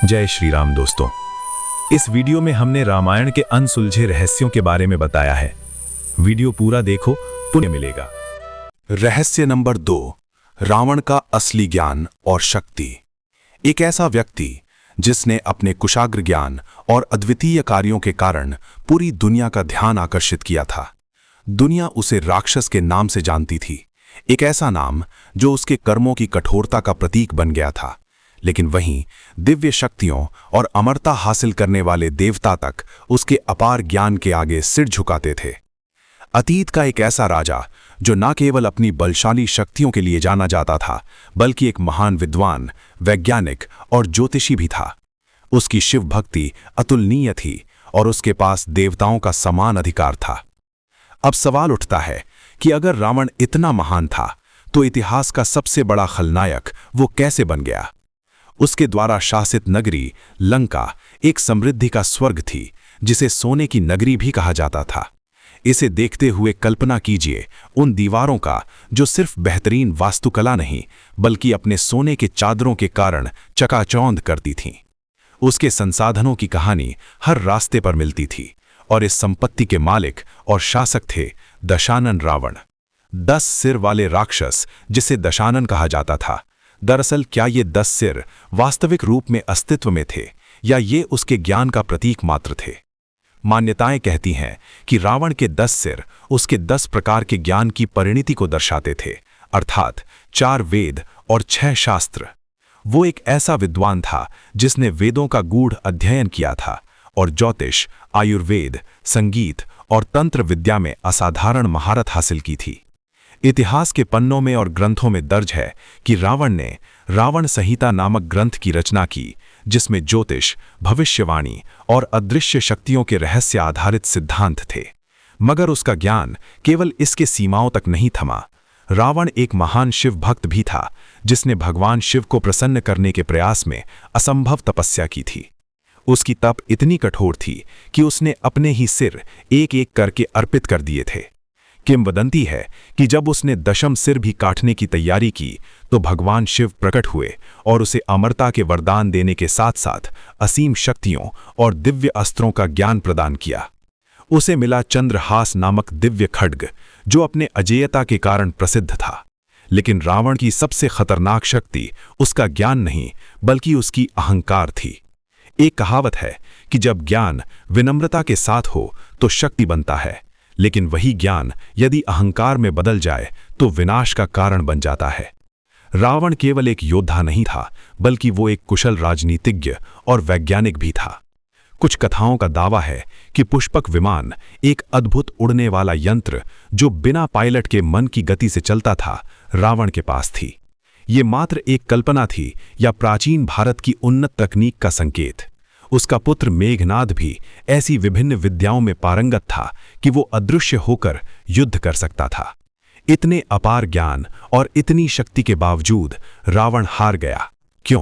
जय श्री राम दोस्तों। इस वीडियो में हमने रामायण के अनसुलझे रहस्यों के बारे में बताया है। वीडियो पूरा देखो, पुण्य मिलेगा। रहस्य नंबर 2, रावण का असली ज्ञान और शक्ति। एक ऐसा व्यक्ति जिसने अपने कुशाग्र ज्ञान और अद्वितीय कार्यों के कारण पूरी दुनिया का ध्यान आकर्षित किया था। दुनिया उसे राक्षस के नाम से जानती थी, एक ऐसा नाम जो उसके कर्मों की कठोरता का प्रतीक बन गया था। लेकिन वहीं दिव्य शक्तियों और अमरता हासिल करने वाले देवता तक उसके अपार ज्ञान के आगे सिर झुकाते थे। अतीत का एक ऐसा राजा जो न केवल अपनी बलशाली शक्तियों के लिए जाना जाता था, बल्कि एक महान विद्वान, वैज्ञानिक और ज्योतिषी भी था। उसकी शिव भक्ति अतुलनीय थी और उसके पास देवताओं का समान अधिकार था। अब सवाल उठता है कि अगर रावण इतना महान था, तो इतिहास का सबसे बड़ा खलनायक वो कैसे बन गया? उसके द्वारा शासित नगरी लंका एक समृद्धि का स्वर्ग थी, जिसे सोने की नगरी भी कहा जाता था। इसे देखते हुए कल्पना कीजिए उन दीवारों का जो सिर्फ बेहतरीन वास्तुकला नहीं, बल्कि अपने सोने के चादरों के कारण चकाचौंध करती थीं। उसके संसाधनों की कहानी हर रास्ते पर मिलती थी, और इस संपत्ति के मालिक और शासक थे दशानन रावण, 10 सिर वाले राक्षस जिसे दशानन कहा जाता था। दरअसल क्या ये 10 सिर वास्तविक रूप में अस्तित्व में थे, या ये उसके ज्ञान का प्रतीक मात्र थे? मान्यताएं कहती हैं कि रावण के 10 सिर उसके 10 प्रकार के ज्ञान की परिणति को दर्शाते थे, अर्थात 4 वेद और 6 शास्त्र। वो एक ऐसा विद्वान था जिसने वेदों का गूढ़ अध्ययन किया था और ज्योतिष, आयुर्वेद, संगीत और तंत्र विद्या में असाधारण महारत हासिल की थी। इतिहास के पन्नों में और ग्रंथों में दर्ज है कि रावण ने रावण संहिता नामक ग्रंथ की रचना की, जिसमें ज्योतिष, भविष्यवाणी और अदृश्य शक्तियों के रहस्य आधारित सिद्धांत थे। मगर उसका ज्ञान केवल इसके सीमाओं तक नहीं थमा। रावण एक महान शिव भक्त भी था, जिसने भगवान शिव को प्रसन्न करने के प्रयास में असंभव तपस्या की थी। उसकी तप इतनी कठोर थी कि उसने अपने ही सिर एक एक करके अर्पित कर दिए थे। किंवदंती है कि जब उसने दशम सिर भी काटने की तैयारी की, तो भगवान शिव प्रकट हुए और उसे अमरता के वरदान देने के साथ साथ असीम शक्तियों और दिव्य अस्त्रों का ज्ञान प्रदान किया। उसे मिला चंद्रहास नामक दिव्य खड्ग, जो अपने अजेयता के कारण प्रसिद्ध था। लेकिन रावण की सबसे खतरनाक शक्ति उसका ज्ञान नहीं, बल्कि उसकी अहंकार थी। एक कहावत है कि जब ज्ञान विनम्रता के साथ हो तो शक्ति बनता है, लेकिन वही ज्ञान यदि अहंकार में बदल जाए तो विनाश का कारण बन जाता है। रावण केवल एक योद्धा नहीं था, बल्कि वो एक कुशल राजनीतिज्ञ और वैज्ञानिक भी था। कुछ कथाओं का दावा है कि पुष्पक विमान, एक अद्भुत उड़ने वाला यंत्र जो बिना पायलट के मन की गति से चलता था, रावण के पास थी। ये मात्र एक कल्पना थी या प्राचीन भारत की उन्नत तकनीक का संकेत? उसका पुत्र मेघनाद भी ऐसी विभिन्न विद्याओं में पारंगत था कि वो अदृश्य होकर युद्ध कर सकता था। इतने अपार ज्ञान और इतनी शक्ति के बावजूद रावण हार गया। क्यों?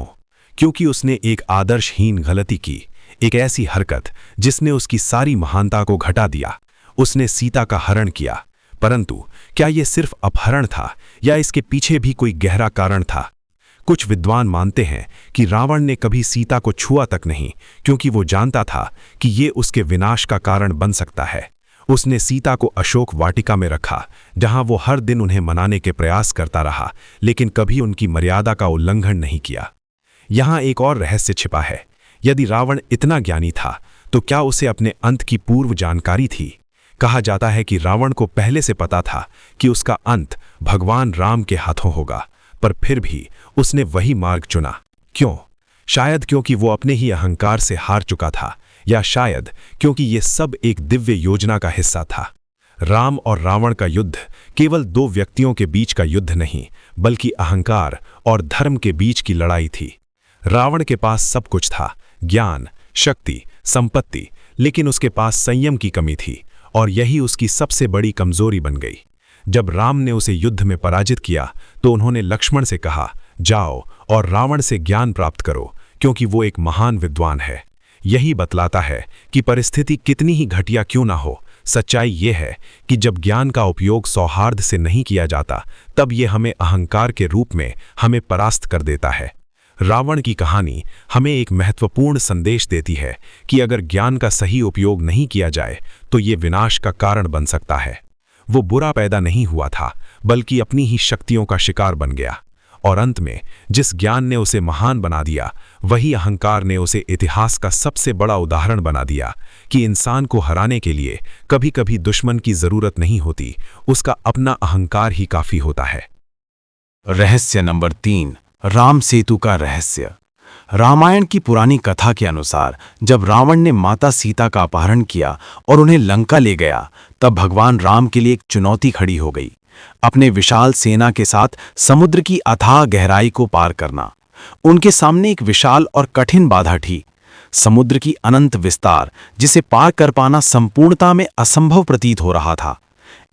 क्योंकि उसने एक आदर्शहीन गलती की, एक ऐसी हरकत जिसने उसकी सारी महानता को घटा दिया। उसने सीता का हरण किया। परंतु क्या यह सिर्फ अपहरण था, या इसके पीछे भी कोई गहरा कारण था? कुछ विद्वान मानते हैं कि रावण ने कभी सीता को छुआ तक नहीं, क्योंकि वो जानता था कि ये उसके विनाश का कारण बन सकता है। उसने सीता को अशोक वाटिका में रखा, जहां वो हर दिन उन्हें मनाने के प्रयास करता रहा, लेकिन कभी उनकी मर्यादा का उल्लंघन नहीं किया। यहां एक और रहस्य छिपा है। यदि रावण इतना ज्ञानी था, तो क्या उसे अपने अंत की पूर्व जानकारी थी? कहा जाता है कि रावण को पहले से पता था कि उसका अंत भगवान राम के हाथों होगा, पर फिर भी उसने वही मार्ग चुना। क्यों? शायद क्योंकि वो अपने ही अहंकार से हार चुका था, या शायद क्योंकि ये सब एक दिव्य योजना का हिस्सा था। राम और रावण का युद्ध केवल 2 व्यक्तियों के बीच का युद्ध नहीं, बल्कि अहंकार और धर्म के बीच की लड़ाई थी। रावण के पास सब कुछ था, ज्ञान, शक्ति, संपत्ति, लेकिन उसके पास संयम की कमी थी, और यही उसकी सबसे बड़ी कमजोरी बन गई। जब राम ने उसे युद्ध में पराजित किया, तो उन्होंने लक्ष्मण से कहा, जाओ और रावण से ज्ञान प्राप्त करो, क्योंकि वो एक महान विद्वान है। यही बतलाता है कि परिस्थिति कितनी ही घटिया क्यों ना हो, सच्चाई ये है कि जब ज्ञान का उपयोग सौहार्द से नहीं किया जाता, तब ये हमें अहंकार के रूप में हमें परास्त कर देता है। रावण की कहानी हमें एक महत्वपूर्ण संदेश देती है कि अगर ज्ञान का सही उपयोग नहीं किया जाए तो ये विनाश का कारण बन सकता है। वो बुरा पैदा नहीं हुआ था, बल्कि अपनी ही शक्तियों का शिकार बन गया, और अंत में जिस ज्ञान ने उसे महान बना दिया, वही अहंकार ने उसे इतिहास का सबसे बड़ा उदाहरण बना दिया कि इंसान को हराने के लिए कभी-कभी दुश्मन की जरूरत नहीं होती, उसका अपना अहंकार ही काफी होता है। रहस्य नंबर 3, राम सेतु का रहस्य। रामायण की पुरानी कथा के अनुसार जब रावण ने माता सीता का अपहरण किया और उन्हें लंका ले गया, तब भगवान राम के लिए एक चुनौती खड़ी हो गई, अपने विशाल सेना के साथ समुद्र की अथाह गहराई को पार करना। उनके सामने एक विशाल और कठिन बाधा थी, समुद्र की अनंत विस्तार, जिसे पार कर पाना संपूर्णता में असंभव प्रतीत हो रहा था।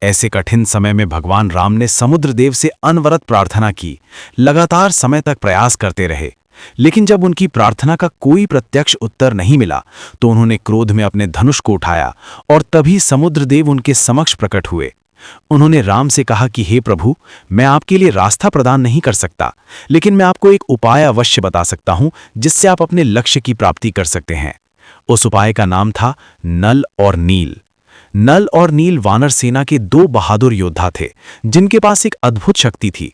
ऐसे कठिन समय में भगवान राम ने समुद्र देव से अनवरत प्रार्थना की, लगातार समय तक प्रयास करते रहे, लेकिन जब उनकी प्रार्थना का कोई प्रत्यक्ष उत्तर नहीं मिला तो उन्होंने क्रोध में अपने धनुष को उठाया और तभी समुद्र देव उनके समक्ष प्रकट हुए। उन्होंने राम से कहा कि हे प्रभु, मैं आपके लिए रास्ता प्रदान नहीं कर सकता, लेकिन मैं आपको एक उपाय अवश्य बता सकता हूं जिससे आप अपने लक्ष्य की प्राप्ति कर सकते हैं। उस उपाय का नाम था नल और नील। नल और नील वानर सेना के 2 बहादुर योद्धा थे, जिनके पास एक अद्भुत शक्ति थी।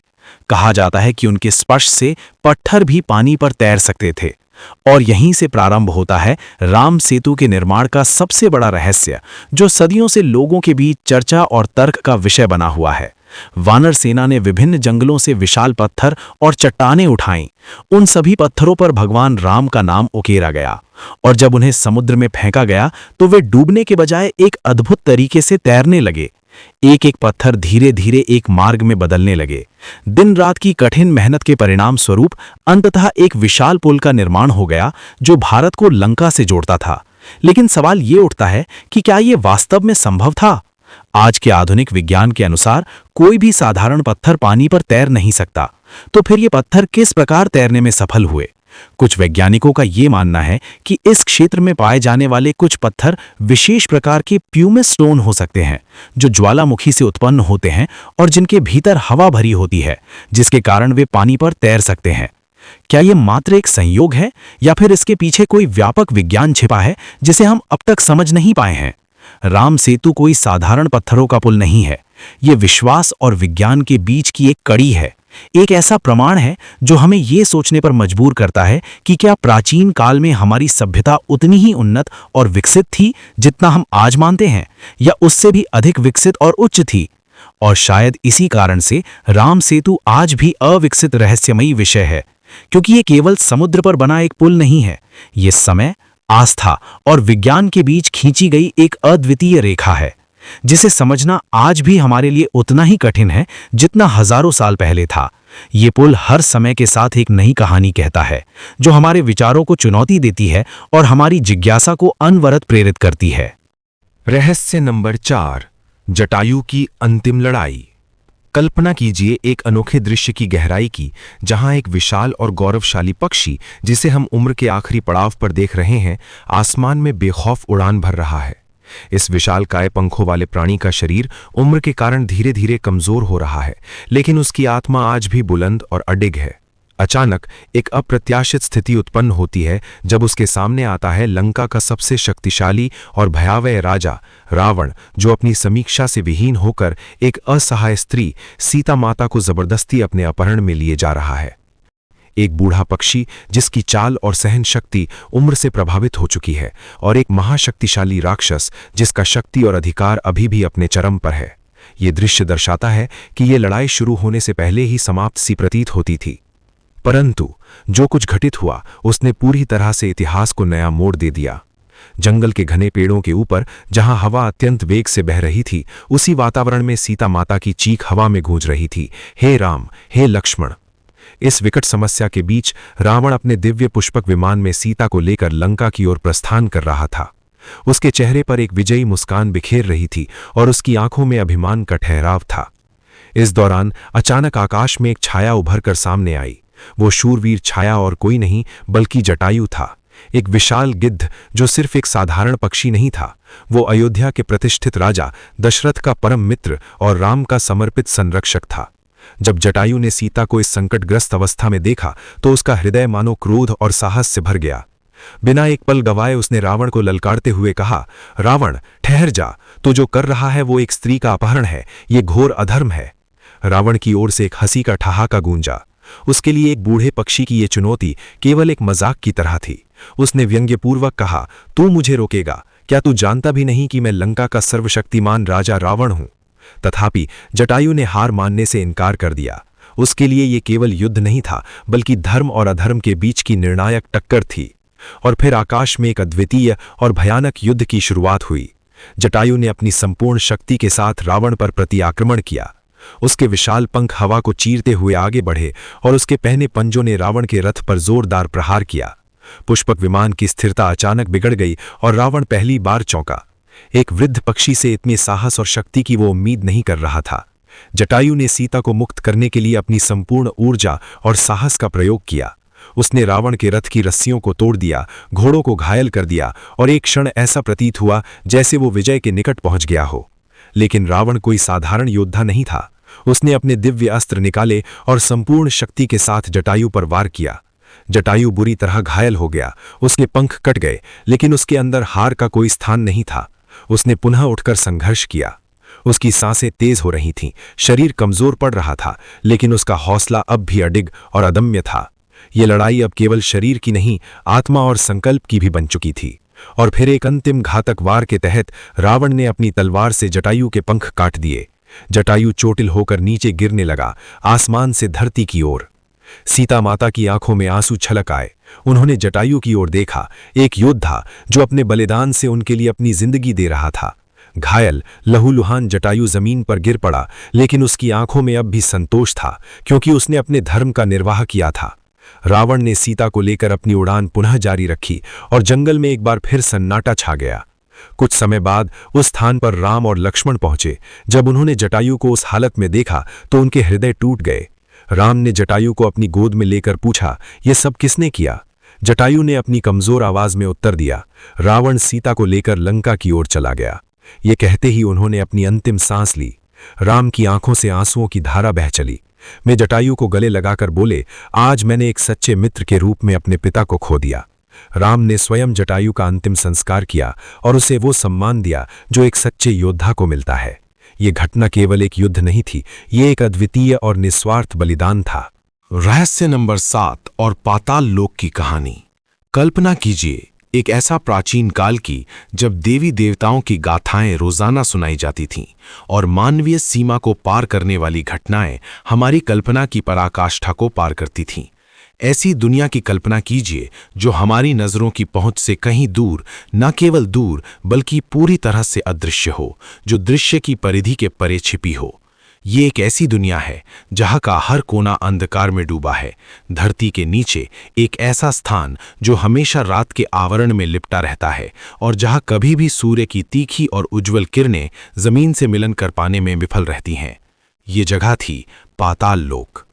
कहा जाता है कि उनके स्पर्श से पत्थर भी पानी पर तैर सकते थे। और यहीं से प्रारंभ होता है राम सेतु के निर्माण का सबसे बड़ा रहस्य, जो सदियों से लोगों के बीच चर्चा और तर्क का विषय बना हुआ है। वानर सेना ने विभिन्न जंगलों से विशाल पत्थर और चट्टानें उठाईं। उन सभी पत्थरों पर भगवान राम का नाम उकेरा गया, और जब उन्हें समुद्र में फेंका गया तो वे डूबने के बजाय एक अद्भुत तरीके से तैरने लगे। एक एक पत्थर धीरे धीरे एक मार्ग में बदलने लगे। दिन रात की कठिन मेहनत के परिणाम स्वरूप अंततः एक विशाल पुल का निर्माण हो गया, जो भारत को लंका से जोड़ता था। लेकिन सवाल ये उठता है कि क्या ये वास्तव में संभव था? आज के आधुनिक विज्ञान के अनुसार कोई भी साधारण पत्थर पानी पर तैर नहीं सकता, तो फिर ये पत्थर किस प्रकार तैरने में सफल हुए? कुछ वैज्ञानिकों का ये मानना है कि इस क्षेत्र में पाए जाने वाले कुछ पत्थर विशेष प्रकार के प्यूमिस स्टोन हो सकते हैं, जो ज्वालामुखी से उत्पन्न होते हैं और जिनके भीतर हवा भरी होती है, जिसके कारण वे पानी पर तैर सकते हैं। क्या ये मात्र एक संयोग है, या फिर इसके पीछे कोई व्यापक विज्ञान छिपा है जिसे हम अब तक समझ नहीं पाए हैं? राम सेतु कोई साधारण पत्थरों का पुल नहीं है। ये विश्वास और विज्ञान के बीच की एक कड़ी है, एक ऐसा प्रमाण है जो हमें ये सोचने पर मजबूर करता है कि क्या प्राचीन काल में हमारी सभ्यता उतनी ही उन्नत और विकसित थी जितना हम आज मानते हैं, या उससे भी अधिक विकसित और उच्च थी? और शायद इसी कारण से राम सेतु आज भी अविकसित रहस्यमयी विषय है, क्योंकि ये केवल समुद्र पर बना एक पुल नहीं है। ये समय, आस्था और विज्ञान के बीच खींची गई एक अद्वितीय रेखा है, जिसे समझना आज भी हमारे लिए उतना ही कठिन है जितना हजारों साल पहले था। ये पुल हर समय के साथ एक नई कहानी कहता है, जो हमारे विचारों को चुनौती देती है और हमारी जिज्ञासा को अनवरत प्रेरित करती है। रहस्य नंबर 4, जटायु की अंतिम लड़ाई। कल्पना कीजिए एक अनोखे दृश्य की गहराई की, जहां एक विशाल और गौरवशाली पक्षी, जिसे हम उम्र के आखिरी पड़ाव पर देख रहे हैं, आसमान में बेखौफ उड़ान भर रहा है। इस विशालकाय पंखों वाले प्राणी का शरीर उम्र के कारण धीरे धीरे कमजोर हो रहा है, लेकिन उसकी आत्मा आज भी बुलंद और अडिग है। अचानक एक अप्रत्याशित स्थिति उत्पन्न होती है जब उसके सामने आता है लंका का सबसे शक्तिशाली और भयावह राजा रावण, जो अपनी समीक्षा से विहीन होकर एक असहाय स्त्री सीता माता को जबरदस्ती अपने अपहरण में लिए जा रहा है। एक बूढ़ा पक्षी जिसकी चाल और सहन शक्ति उम्र से प्रभावित हो चुकी है, और एक महाशक्तिशाली राक्षस जिसका शक्ति और अधिकार अभी भी अपने चरम पर है। ये दृश्य दर्शाता है कि ये लड़ाई शुरू होने से पहले ही समाप्त सी प्रतीत होती थी, परंतु जो कुछ घटित हुआ उसने पूरी तरह से इतिहास को नया मोड़ दे दिया। जंगल के घने पेड़ों के ऊपर जहां हवा अत्यंत वेग से बह रही थी, उसी वातावरण में सीता माता की चीख हवा में गूंज रही थी, हे राम, हे लक्ष्मण। इस विकट समस्या के बीच रावण अपने दिव्य पुष्पक विमान में सीता को लेकर लंका की ओर प्रस्थान कर रहा था। उसके चेहरे पर एक विजयी मुस्कान बिखेर रही थी और उसकी आंखों में अभिमान का ठहराव था। इस दौरान अचानक आकाश में एक छाया उभर कर सामने आई। वो शूरवीर छाया और कोई नहीं बल्कि जटायु था, एक विशाल गिद्ध जो सिर्फ एक साधारण पक्षी नहीं था। वो अयोध्या के प्रतिष्ठित राजा दशरथ का परम मित्र और राम का समर्पित संरक्षक था। जब जटायु ने सीता को इस संकटग्रस्त अवस्था में देखा तो उसका हृदय मानो क्रोध और साहस से भर गया। बिना एक पल गवाए उसने रावण को ललकारते हुए कहा, रावण ठहर जा, तू जो कर रहा है वो एक स्त्री का अपहरण है, ये घोर अधर्म है। रावण की ओर से एक हंसी का ठहाका गूंजा। उसके लिए एक बूढ़े पक्षी की ये चुनौती केवल एक मजाक की तरह थी। उसने व्यंग्यपूर्वक कहा, तू मुझे रोकेगा? क्या तू जानता भी नहीं कि मैं लंका का सर्वशक्तिमान राजा रावण हूं? तथापि जटायु ने हार मानने से इनकार कर दिया। उसके लिए ये केवल युद्ध नहीं था, बल्कि धर्म और अधर्म के बीच की निर्णायक टक्कर थी। और फिर आकाश में एक अद्वितीय और भयानक युद्ध की शुरुआत हुई। जटायु ने अपनी संपूर्ण शक्ति के साथ रावण पर प्रतिआक्रमण किया। उसके विशाल पंख हवा को चीरते हुए आगे बढ़े और उसके पहने पंजों ने रावण के रथ पर जोरदार प्रहार किया। पुष्पक विमान की स्थिरता अचानक बिगड़ गई और रावण पहली बार चौंका। एक वृद्ध पक्षी से इतने साहस और शक्ति की वो उम्मीद नहीं कर रहा था। जटायु ने सीता को मुक्त करने के लिए अपनी संपूर्ण ऊर्जा और साहस का प्रयोग किया। उसने रावण के रथ की रस्सियों को तोड़ दिया, घोड़ों को घायल कर दिया और एक क्षण ऐसा प्रतीत हुआ जैसे वो विजय के निकट पहुंच गया हो। लेकिन रावण कोई साधारण योद्धा नहीं था। उसने अपने दिव्य अस्त्र निकाले और संपूर्ण शक्ति के साथ जटायु पर वार किया। जटायु बुरी तरह घायल हो गया, उसके पंख कट गए, लेकिन उसके अंदर हार का कोई स्थान नहीं था। उसने पुनः उठकर संघर्ष किया। उसकी सांसें तेज हो रही थीं, शरीर कमजोर पड़ रहा था, लेकिन उसका हौसला अब भी अडिग और अदम्य था। ये लड़ाई अब केवल शरीर की नहीं, आत्मा और संकल्प की भी बन चुकी थी। और फिर एक अंतिम घातक वार के तहत रावण ने अपनी तलवार से जटायु के पंख काट दिए। जटायु चोटिल होकर नीचे गिरने लगा, आसमान से धरती की ओर। सीता माता की आंखों में आंसू छलक आए। उन्होंने जटायु की ओर देखा, एक योद्धा जो अपने बलिदान से उनके लिए अपनी जिंदगी दे रहा था। घायल लहूलुहान जटायु जमीन पर गिर पड़ा, लेकिन उसकी आंखों में अब भी संतोष था, क्योंकि उसने अपने धर्म का निर्वाह किया था। रावण ने सीता को लेकर अपनी उड़ान पुनः जारी रखी और जंगल में एक बार फिर सन्नाटा छा गया। कुछ समय बाद उस स्थान पर राम और लक्ष्मण पहुंचे। जब उन्होंने जटायु को उस हालत में देखा तो उनके हृदय टूट गए। राम ने जटायु को अपनी गोद में लेकर पूछा, यह सब किसने किया? जटायु ने अपनी कमजोर आवाज में उत्तर दिया, रावण सीता को लेकर लंका की ओर चला गया। ये कहते ही उन्होंने अपनी अंतिम सांस ली। राम की आंखों से आंसुओं की धारा बह चली। वे जटायु को गले लगाकर बोले, आज मैंने एक सच्चे मित्र के रूप में अपने पिता को खो दिया। राम ने स्वयं जटायु का अंतिम संस्कार किया और उसे वो सम्मान दिया जो एक सच्चे योद्धा को मिलता है। ये घटना केवल एक युद्ध नहीं थी, ये एक अद्वितीय और निस्वार्थ बलिदान था। रहस्य नंबर 7 और पाताल लोक की कहानी। कल्पना कीजिए एक ऐसा प्राचीन काल की जब देवी देवताओं की गाथाएं रोजाना सुनाई जाती थीं और मानवीय सीमा को पार करने वाली घटनाएं हमारी कल्पना की पराकाष्ठा को पार करती थीं। ऐसी दुनिया की कल्पना कीजिए जो हमारी नजरों की पहुंच से कहीं दूर, न केवल दूर बल्कि पूरी तरह से अदृश्य हो, जो दृश्य की परिधि के परे छिपी हो। ये एक ऐसी दुनिया है जहाँ का हर कोना अंधकार में डूबा है। धरती के नीचे एक ऐसा स्थान जो हमेशा रात के आवरण में लिपटा रहता है और जहाँ कभी भी सूर्य की तीखी और उज्जवल किरणें जमीन से मिलन कर पाने में विफल रहती हैं। ये जगह थी पाताल लोक।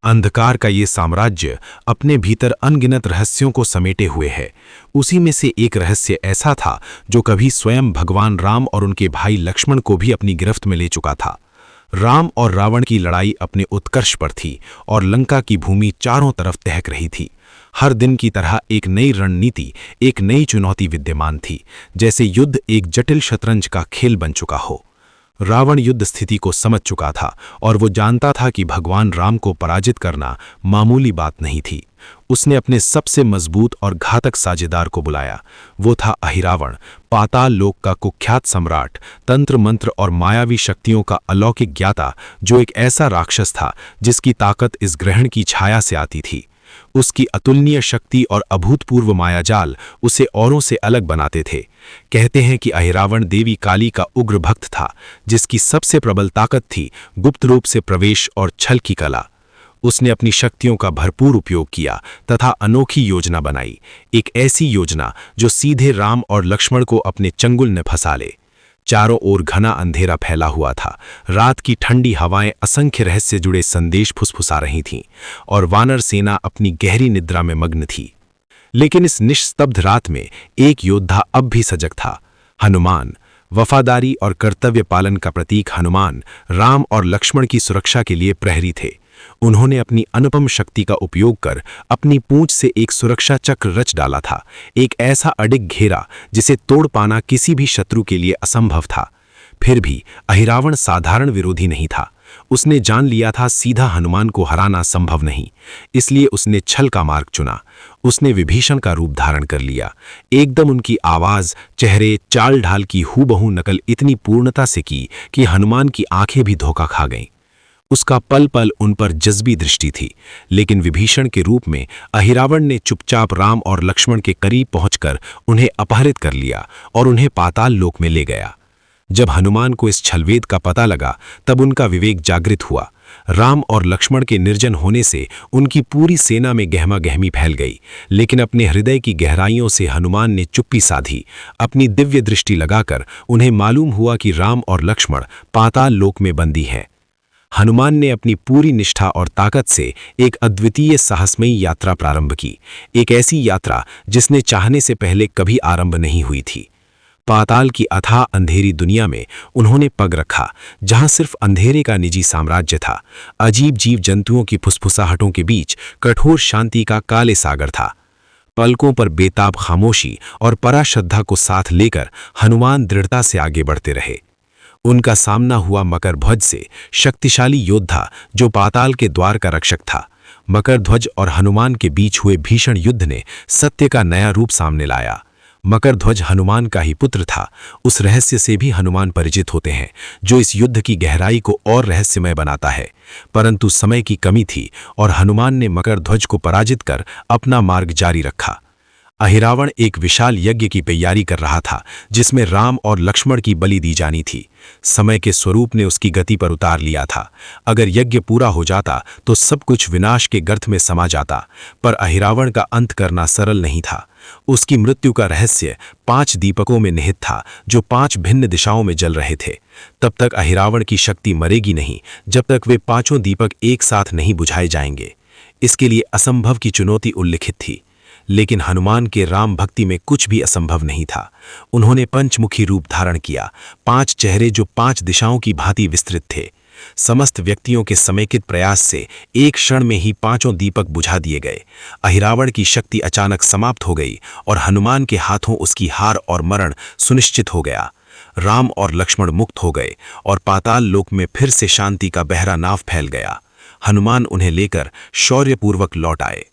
अंधकार का ये साम्राज्य अपने भीतर अनगिनत रहस्यों को समेटे हुए है। उसी में से एक रहस्य ऐसा था जो कभी स्वयं भगवान राम और उनके भाई लक्ष्मण को भी अपनी गिरफ्त में ले चुका था। राम और रावण की लड़ाई अपने उत्कर्ष पर थी और लंका की भूमि चारों तरफ दहक रही थी। हर दिन की तरह एक नई रणनीति, एक नई चुनौती विद्यमान थी, जैसे युद्ध एक जटिल शतरंज का खेल बन चुका हो। रावण युद्ध स्थिति को समझ चुका था और वो जानता था कि भगवान राम को पराजित करना मामूली बात नहीं थी। उसने अपने सबसे मजबूत और घातक साझेदार को बुलाया। वो था अहिरावण, पाताल लोक का कुख्यात सम्राट, तंत्र मंत्र और मायावी शक्तियों का अलौकिक ज्ञाता, जो एक ऐसा राक्षस था जिसकी ताकत इस ग्रहण की छाया से आती थी। उसकी अतुलनीय शक्ति और अभूतपूर्व मायाजाल उसे औरों से अलग बनाते थे। कहते हैं कि अहिरावण देवी काली का उग्र भक्त था, जिसकी सबसे प्रबल ताकत थी गुप्त रूप से प्रवेश और छल की कला। उसने अपनी शक्तियों का भरपूर उपयोग किया तथा अनोखी योजना बनाई, एक ऐसी योजना जो सीधे राम और लक्ष्मण को अपने चंगुल में फंसा ले। चारों ओर घना अंधेरा फैला हुआ था। रात की ठंडी हवाएं असंख्य रहस्य जुड़े संदेश फुसफुसा रही थीं और वानर सेना अपनी गहरी निद्रा में मग्न थी। लेकिन इस निस्तब्ध रात में एक योद्धा अब भी सजग था, हनुमान। वफादारी और कर्तव्य पालन का प्रतीक हनुमान राम और लक्ष्मण की सुरक्षा के लिए प्रहरी थे। उन्होंने अपनी अनुपम शक्ति का उपयोग कर अपनी पूंछ से एक सुरक्षा चक्र रच डाला था, एक ऐसा अडिग घेरा जिसे तोड़ पाना किसी भी शत्रु के लिए असंभव था। फिर भी अहिरावण साधारण विरोधी नहीं था। उसने जान लिया था सीधा हनुमान को हराना संभव नहीं, इसलिए उसने छल का मार्ग चुना। उसने विभीषण का रूप धारण कर लिया। एकदम उनकी आवाज, चेहरे, चाल ढाल की हूबहू नकल इतनी पूर्णता से की कि हनुमान की आंखें भी धोखा खा गईं। उसका पल पल उन पर जज्बी दृष्टि थी, लेकिन विभीषण के रूप में अहिरावण ने चुपचाप राम और लक्ष्मण के करीब पहुंचकर उन्हें अपहरित कर लिया और उन्हें पाताल लोक में ले गया। जब हनुमान को इस छलवेद का पता लगा, तब उनका विवेक जागृत हुआ। राम और लक्ष्मण के निर्जन होने से उनकी पूरी सेना में गहमा गहमी फैल गई, लेकिन अपने हृदय की गहराइयों से हनुमान ने चुप्पी साधी। अपनी दिव्य दृष्टि लगाकर उन्हें मालूम हुआ कि राम और लक्ष्मण पाताल लोक में बंदी हैं। हनुमान ने अपनी पूरी निष्ठा और ताकत से एक अद्वितीय साहसमयी यात्रा प्रारंभ की, एक ऐसी यात्रा जिसने चाहने से पहले कभी आरंभ नहीं हुई थी। पाताल की अथाह अंधेरी दुनिया में उन्होंने पग रखा, जहां सिर्फ अंधेरे का निजी साम्राज्य था। अजीब जीव जंतुओं की फुसफुसाहटों के बीच कठोर शांति का काले सागर था। पलकों पर बेताब खामोशी और पराश्रद्धा को साथ लेकर हनुमान दृढ़ता से आगे बढ़ते रहे। उनका सामना हुआ मकरध्वज से, शक्तिशाली योद्धा जो पाताल के द्वार का रक्षक था। मकरध्वज और हनुमान के बीच हुए भीषण युद्ध ने सत्य का नया रूप सामने लाया। मकरध्वज हनुमान का ही पुत्र था। उस रहस्य से भी हनुमान परिचित होते हैं, जो इस युद्ध की गहराई को और रहस्यमय बनाता है। परंतु समय की कमी थी और हनुमान ने मकरध्वज को पराजित कर अपना मार्ग जारी रखा। अहिरावण एक विशाल यज्ञ की तैयारी कर रहा था, जिसमें राम और लक्ष्मण की बलि दी जानी थी। समय के स्वरूप ने उसकी गति पर उतार लिया था। अगर यज्ञ पूरा हो जाता तो सब कुछ विनाश के गर्त में समा जाता, पर अहिरावण का अंत करना सरल नहीं था। उसकी मृत्यु का रहस्य 5 दीपकों में निहित था, जो 5 भिन्न दिशाओं में जल रहे थे। तब तक अहिरावण की शक्ति मरेगी नहीं, जब तक वे 5 दीपक एक साथ नहीं बुझाए जाएंगे। इसके लिए असंभव की चुनौती उल्लिखित थी, लेकिन हनुमान के राम भक्ति में कुछ भी असंभव नहीं था। उन्होंने पंचमुखी रूप धारण किया, 5 चेहरे जो 5 दिशाओं की भांति विस्तृत थे। समस्त व्यक्तियों के समेकित प्रयास से एक क्षण में ही 5 दीपक बुझा दिए गए। अहिरावण की शक्ति अचानक समाप्त हो गई और हनुमान के हाथों उसकी हार और मरण सुनिश्चित हो गया। राम और लक्ष्मण मुक्त हो गए और पाताल लोक में फिर से शांति का बहरा नाव फैल गया। हनुमान उन्हें लेकर शौर्यपूर्वक लौट आए।